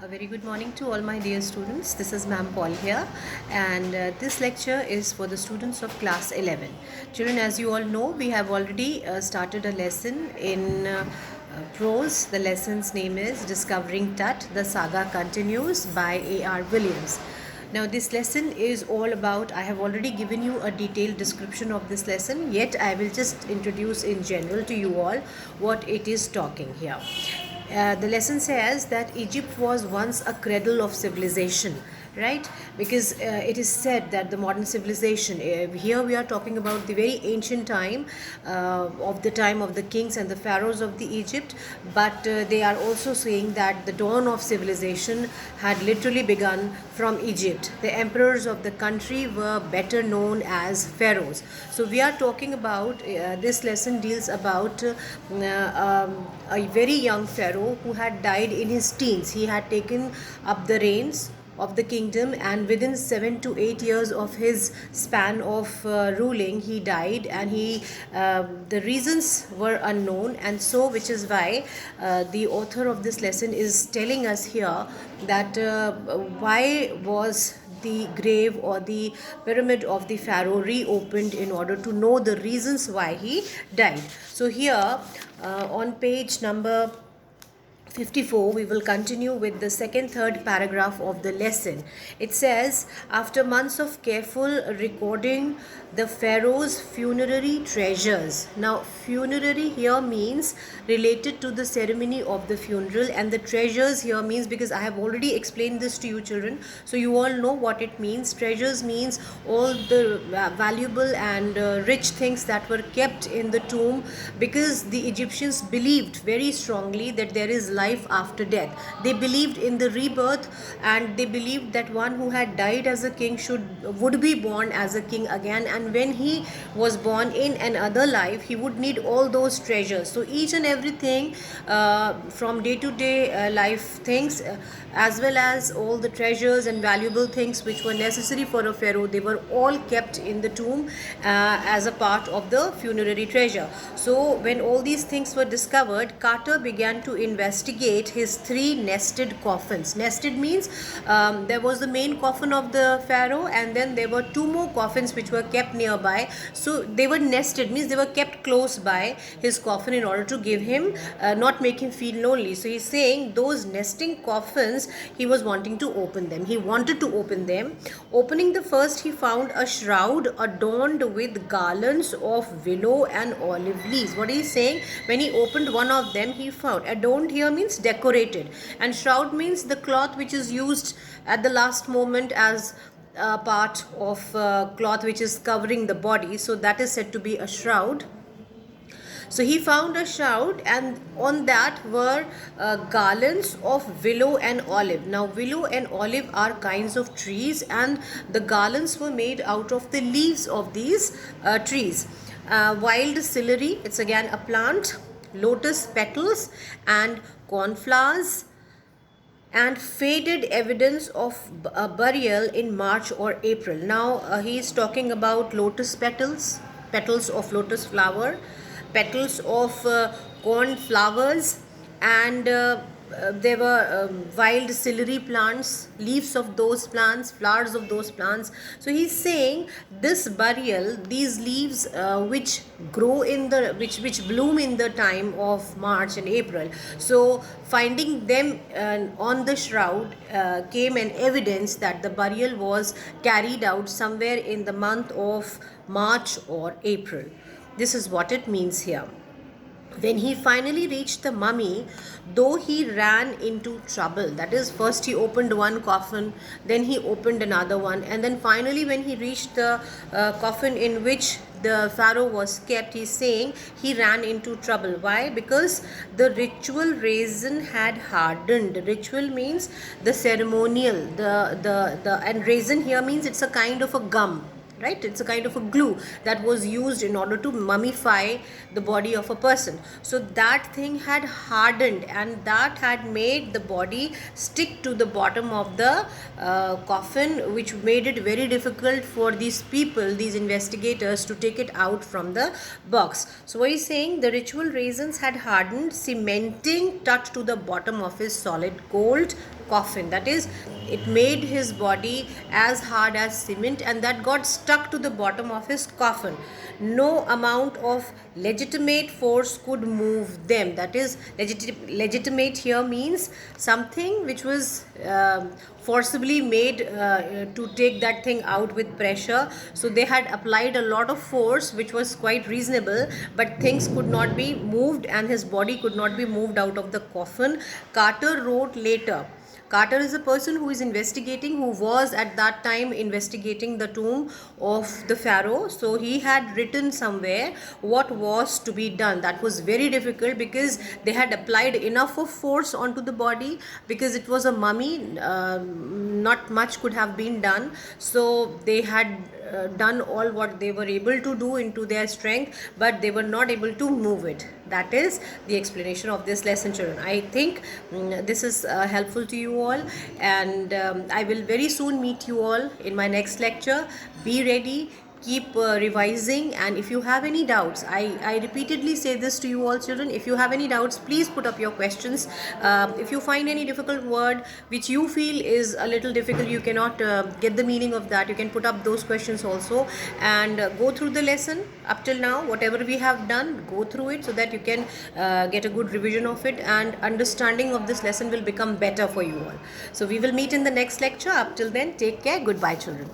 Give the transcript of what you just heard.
A very good morning to all my dear students. This is Ma'am Paul here, and this lecture is for the students of class 11. Children, as you all know, we have already started a lesson in prose. The lesson's name is Discovering Tut. The Saga Continues by A.R. Williams. Now, this lesson is all about, I have already given you a detailed description of this lesson, yet I will just introduce in general to you all what it is talking here. The lesson says that Egypt was once a cradle of civilization, right? Because it is said that the modern civilization, here we are talking about the very ancient time of the time of the kings and the pharaohs of the Egypt, but they are also saying that the dawn of civilization had literally begun from Egypt. The emperors of the country were better known as pharaohs. So we are talking about, this lesson deals about a very young pharaoh who had died in his teens. He had taken up the reins of the kingdom, and within 7 to 8 years of his span of ruling, he died, and the reasons were unknown, and so which is why the author of this lesson is telling us here that why was the grave or the pyramid of the pharaoh reopened in order to know the reasons why he died. So here on page number 54, we will continue with the third paragraph of the lesson. It says, after months of careful recording the pharaoh's funerary treasures. Now, funerary here means related to the ceremony of the funeral, and the treasures here means, because I have already explained this to you children, so you all know what it means. Treasures means all the valuable and rich things that were kept in the tomb, because the Egyptians believed very strongly that there is life after death. They believed in the rebirth, and they believed that one who had died as a king would be born as a king again, and when he was born in another life, he would need all those treasures. So each and everything from day to day life things, as well as all the treasures and valuable things which were necessary for a pharaoh, they were all kept in the tomb as a part of the funerary treasure. So when all these things were discovered, Carter began to investigate his 3 nested coffins. Nested means there was the main coffin of the pharaoh, and then there were 2 more coffins which were kept nearby. So they were nested, means they were kept close by his coffin in order to give him, not make him feel lonely. So he's saying those nesting coffins, he was wanting to open them. He wanted to open them. Opening the first, he found a shroud adorned with garlands of willow and olive leaves. What he's saying, when he opened one of them, he found, adorned here means decorated, and shroud means the cloth which is used at the last moment as part of cloth which is covering the body. So that is said to be a shroud. So he found a shroud, and on that were garlands of willow and olive. Now, willow and olive are kinds of trees, and the garlands were made out of the leaves of these trees. Wild celery, it's again a plant, lotus petals, and cornflowers, and faded evidence of a burial in March or April. Now he is talking about lotus petals, petals of lotus flower, petals of corn flowers, and there were wild celery plants, leaves of those plants, flowers of those plants. So he's saying this burial, these leaves which grow in the which bloom in the time of March and April. So finding them on the shroud came an evidence that the burial was carried out somewhere in the month of March or April. This is what it means here. When he finally reached the mummy, though he ran into trouble, that is, first he opened one coffin, then he opened another one, and then finally when he reached the coffin in which the pharaoh was kept, he's saying he ran into trouble. Why? Because the ritual resin had hardened. Ritual means the ceremonial, and resin here means it's a kind of a gum, right? It's a kind of a glue that was used in order to mummify the body of a person. So that thing had hardened, and that had made the body stick to the bottom of the coffin, which made it very difficult for these people, these investigators, to take it out from the box. So what he's saying, the ritual resins had hardened, cementing Tut to the bottom of his solid gold coffin. That is, it made his body as hard as cement, and that got stuck to the bottom of his coffin. No amount of legitimate force could move them. That is, legitimate here means something which was forcibly made to take that thing out with pressure. So they had applied a lot of force which was quite reasonable, but things could not be moved and his body could not be moved out of the coffin. Carter wrote later. Carter is a person who is investigating, who was at that time investigating the tomb of the pharaoh. So he had written somewhere what was to be done. That was very difficult because they had applied enough of force onto the body, because it was a mummy. Not much could have been done. So they had done all what they were able to do into their strength, but they were not able to move it. That is the explanation of this lesson, children. I think this is helpful to you all, and I will very soon meet you all in my next lecture. Be ready, keep revising, and if you have any doubts, I repeatedly say this to you all, children. If you have any doubts, please put up your questions. If you find any difficult word which you feel is a little difficult, you cannot get the meaning of that, you can put up those questions also, and go through the lesson up till now. Whatever we have done, go through it so that you can get a good revision of it, and understanding of this lesson will become better for you all. So we will meet in the next lecture. Up till then, take care. Goodbye, children.